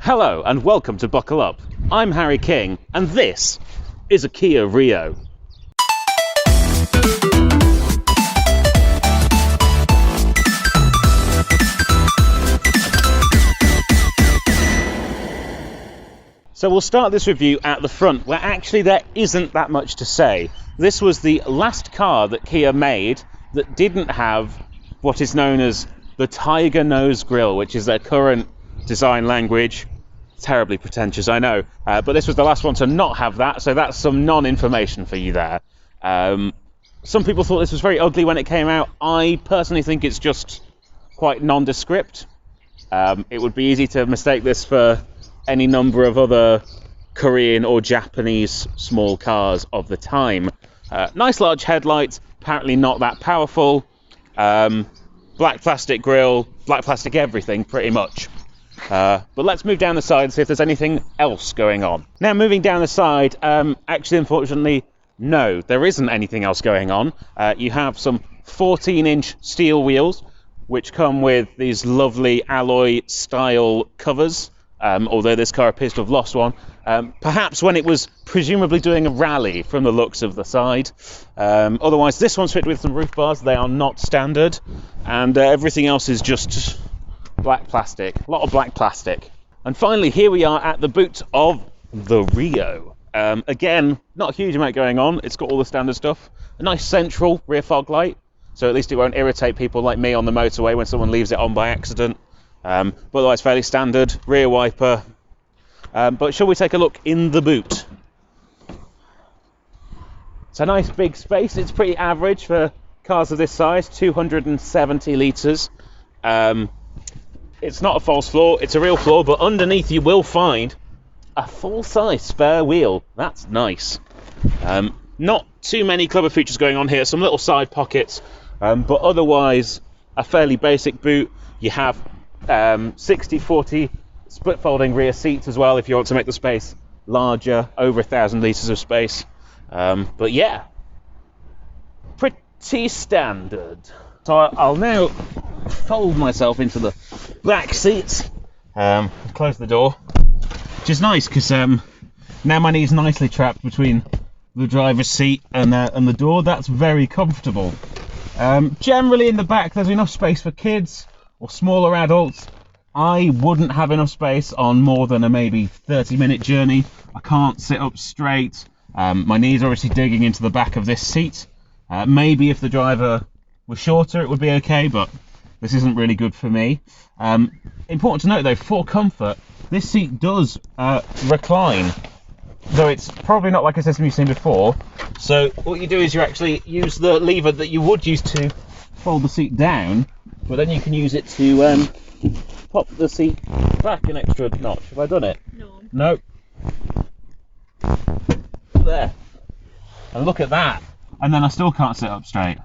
Hello and welcome to Buckle Up. I'm Harry King and this is a Kia Rio. So we'll start this review at the front, where actually there isn't that much to say. This was the last car that Kia made that didn't have what is known as the Tiger Nose Grille, which is their current design language. Terribly pretentious, I know, but this was the last one to not have that, so that's some non-information for you there. Some people thought this was very ugly when it came out. I personally think it's just quite nondescript. It would be easy to mistake this for any number of other Korean or Japanese small cars of the time. Nice large headlights, apparently not that powerful. Black plastic grille, black plastic everything, pretty much. But let's move down the side and see if there's anything else going on. Now, moving down the side, actually, unfortunately, no, there isn't anything else going on. You have some 14-inch steel wheels, which come with these lovely alloy-style covers. Although this car appears to have lost one, perhaps when it was presumably doing a rally from the looks of the side. Otherwise, this one's fitted with some roof bars. They are not standard, and everything else is just black plastic, a lot of black plastic. And finally, here we are at the boot of the Rio. Again, not a huge amount going on. It's got all the standard stuff. A nice central rear fog light, so at least it won't irritate people like me on the motorway when someone leaves it on by accident. But otherwise fairly standard, rear wiper. But shall we take a look in the boot? It's a nice big space. It's pretty average for cars of this size, 270 litres. It's not a false floor, it's a real floor, but underneath you will find a full-size spare wheel. That's nice. Not too many clever features going on here, some little side pockets, but otherwise a fairly basic boot. You have 60-40 split folding rear seats as well if you want to make the space larger, over 1,000 litres of space. But yeah, pretty standard. So I'll now fold myself into the back seats, close the door, which is nice because now my knee's nicely trapped between the driver's seat and the door. That's very comfortable. Generally in the back there's enough space for kids or smaller adults. I wouldn't have enough space on more than a maybe 30-minute journey. I can't sit up straight. My knees are obviously digging into the back of this seat. Maybe if the driver was shorter it would be okay, but this isn't really good for me. Important to note though, for comfort, this seat does recline, though it's probably not like a system you've seen before. So what you do is you actually use the lever that you would use to fold the seat down, but then you can use it to pop the seat back an extra notch. Have I done it? No. No. There. And look at that. And then I still can't sit up straight.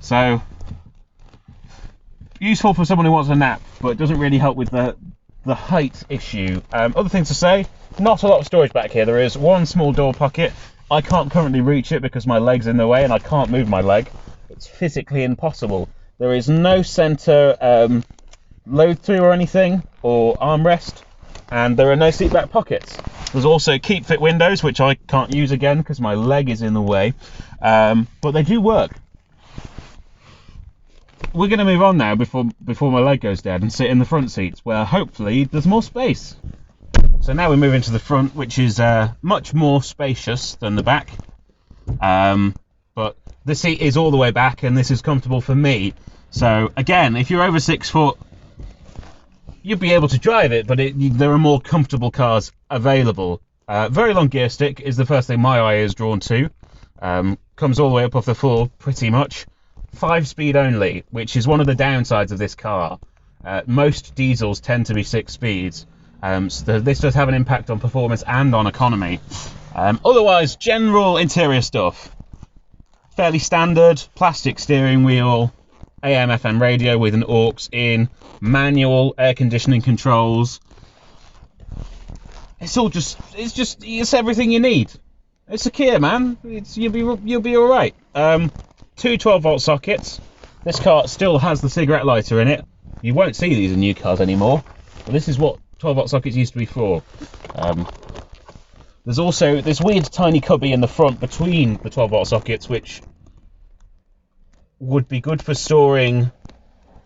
So, useful for someone who wants a nap, but it doesn't really help with the height issue. Other things to say, not a lot of storage back here. There is one small door pocket. I can't currently reach it because my leg's in the way and I can't move my leg. It's physically impossible. There is no centre load through or anything, or armrest, and there are no seat back pockets. There's also keep fit windows, which I can't use again because my leg is in the way, but they do work. We're going to move on now before my leg goes dead and sit in the front seats where hopefully there's more space. So now we move into the front, which is much more spacious than the back, but the seat is all the way back and this is comfortable for me. So again, if you're over 6 foot, you'd be able to drive it, but there are more comfortable cars available. Very long gear stick is the first thing my eye is drawn to. Comes all the way up off the floor, pretty much. 5-speed only, which is one of the downsides of this car. Most diesels tend to be 6 speeds, so this does have an impact on performance and on economy. Otherwise, general interior stuff. Fairly standard, plastic steering wheel, AM/FM radio with an aux in, manual air conditioning controls. It's everything you need. It's a Kia, man. You'll be all right. 2 12-volt sockets. This car still has the cigarette lighter in it. You won't see these in new cars anymore, but this is what 12-volt sockets used to be for. There's also this weird tiny cubby in the front between the 12-volt sockets, which would be good for storing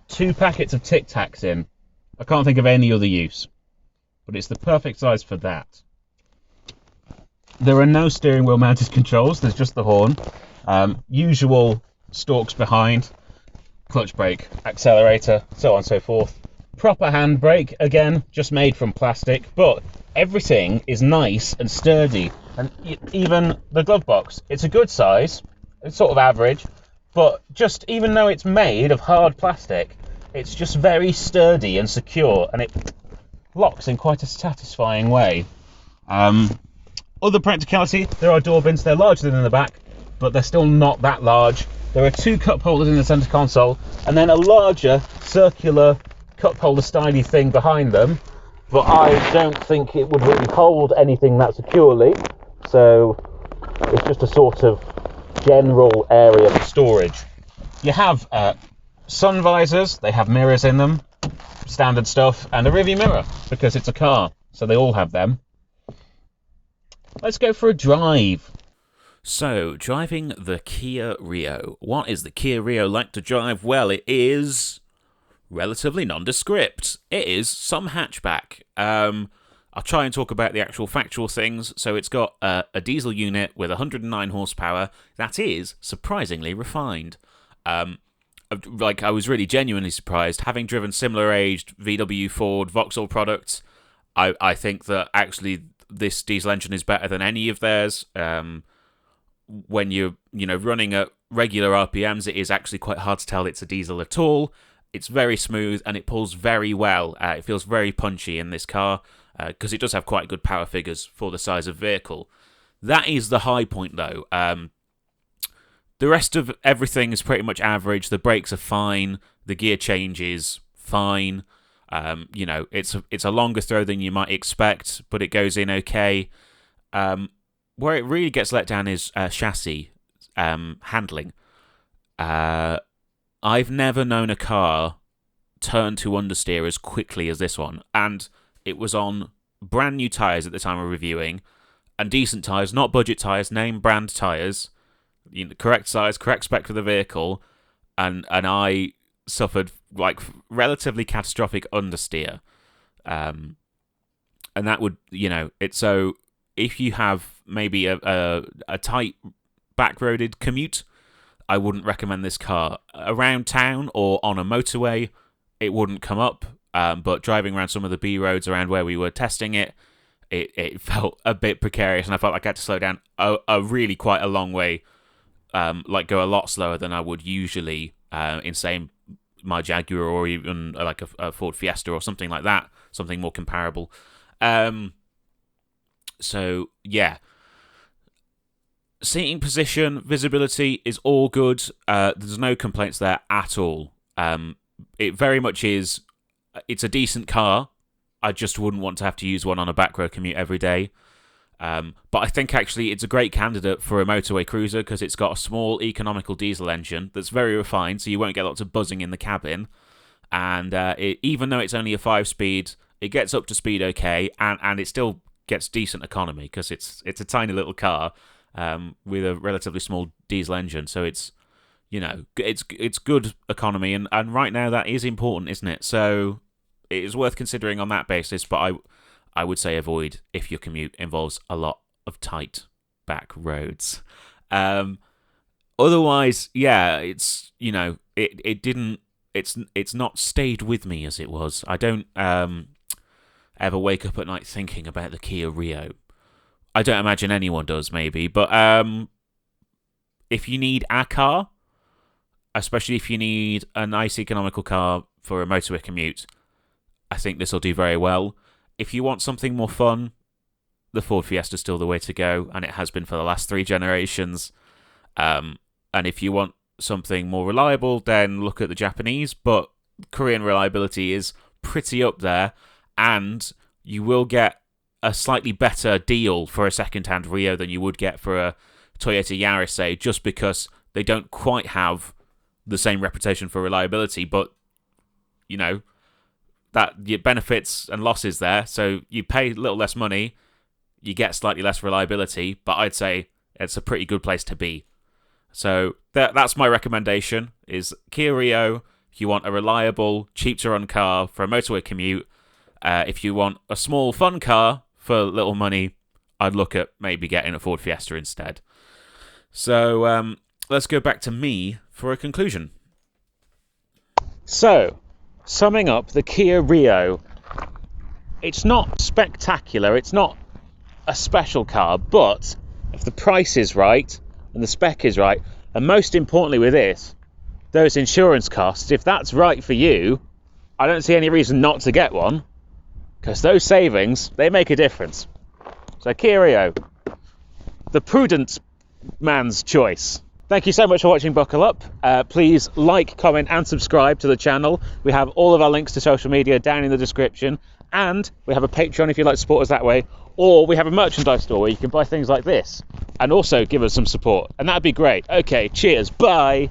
2 packets of Tic Tacs in. I can't think of any other use, but it's the perfect size for that. There are no steering wheel mounted controls, there's just the horn. Usual stalks behind, clutch brake, accelerator, so on and so forth. Proper handbrake, again, just made from plastic, but everything is nice and sturdy. And even the glove box, it's a good size, it's sort of average, but just even though it's made of hard plastic, it's just very sturdy and secure, and it locks in quite a satisfying way. Other practicality, there are door bins. They're larger than in the back, but they're still not that large. There are 2 cup holders in the centre console, and then a larger circular cup holder styly thing behind them, but I don't think it would really hold anything that securely, so it's just a sort of general area for storage. You have sun visors, they have mirrors in them, standard stuff, and a rearview mirror, because it's a car, so they all have them. Let's go for a drive. So, driving the Kia Rio. What is the Kia Rio like to drive? Well, it is relatively nondescript. It is some hatchback. I'll try and talk about the actual factual things. So it's got a diesel unit with 109 horsepower. That is surprisingly refined. I was really genuinely surprised. Having driven similar-aged VW, Ford, Vauxhall products, I think that actually this diesel engine is better than any of theirs. When you're running at regular RPMs, it is actually quite hard to tell it's a diesel at all. It's very smooth and it pulls very well. It feels very punchy in this car because it does have quite good power figures for the size of vehicle. That is the high point though. The rest of everything is pretty much average. The brakes are fine. The gear change is fine. It's a longer throw than you might expect, but it goes in okay. Where it really gets let down is chassis handling. I've never known a car turn to understeer as quickly as this one, and it was on brand new tyres at the time of reviewing, and decent tyres, not budget tyres, name brand tyres, correct size, correct spec for the vehicle, and I suffered like relatively catastrophic understeer, and that would it's so if you have maybe a tight back-roaded commute, I wouldn't recommend this car. Around town or on a motorway, it wouldn't come up, but driving around some of the B roads around where we were testing it, it felt a bit precarious, and I felt like I had to slow down a really quite a long way, go a lot slower than I would usually in, say, my Jaguar or even like a Ford Fiesta or something like that, something more comparable. So, yeah. Seating position, visibility is all good. There's no complaints there at all. It very much is. It's a decent car. I just wouldn't want to have to use one on a back road commute every day. But I think actually it's a great candidate for a motorway cruiser because it's got a small economical diesel engine that's very refined, so you won't get lots of buzzing in the cabin. And even though it's only a 5-speed, it gets up to speed okay, and it still gets decent economy because it's a tiny little car with a relatively small diesel engine. So it's it's good economy, and right now that is important, isn't it? So it is worth considering on that basis, but I would say avoid if your commute involves a lot of tight back roads. Otherwise, yeah, it's it's not stayed with me as it was. I don't ever wake up at night thinking about the Kia Rio. I don't imagine anyone does, maybe, but if you need a car, especially if you need a nice economical car for a motorway commute, I think this will do very well. If you want something more fun, the Ford Fiesta is still the way to go, and it has been for the last 3 generations. And if you want something more reliable, then look at the Japanese, but Korean reliability is pretty up there, and you will get a slightly better deal for a second-hand Rio than you would get for a Toyota Yaris, say, just because they don't quite have the same reputation for reliability, but, that your benefits and losses there. So you pay a little less money, you get slightly less reliability, but I'd say it's a pretty good place to be. So that's my recommendation, is Kia Rio. If you want a reliable, cheap to run car for a motorway commute, if you want a small, fun car for little money, I'd look at maybe getting a Ford Fiesta instead. So let's go back to me for a conclusion. So, summing up, the Kia Rio, it's not spectacular, it's not a special car, but if the price is right and the spec is right, and most importantly with this, those insurance costs, if that's right for you, I don't see any reason not to get one, because those savings, they make a difference. So Kia Rio, the prudent man's choice. Thank you so much for watching Buckle Up. Please like, comment and subscribe to the channel. We have all of our links to social media down in the description, and we have a Patreon if you'd like to support us that way, or we have a merchandise store where you can buy things like this and also give us some support, and that'd be great. Okay, cheers, bye.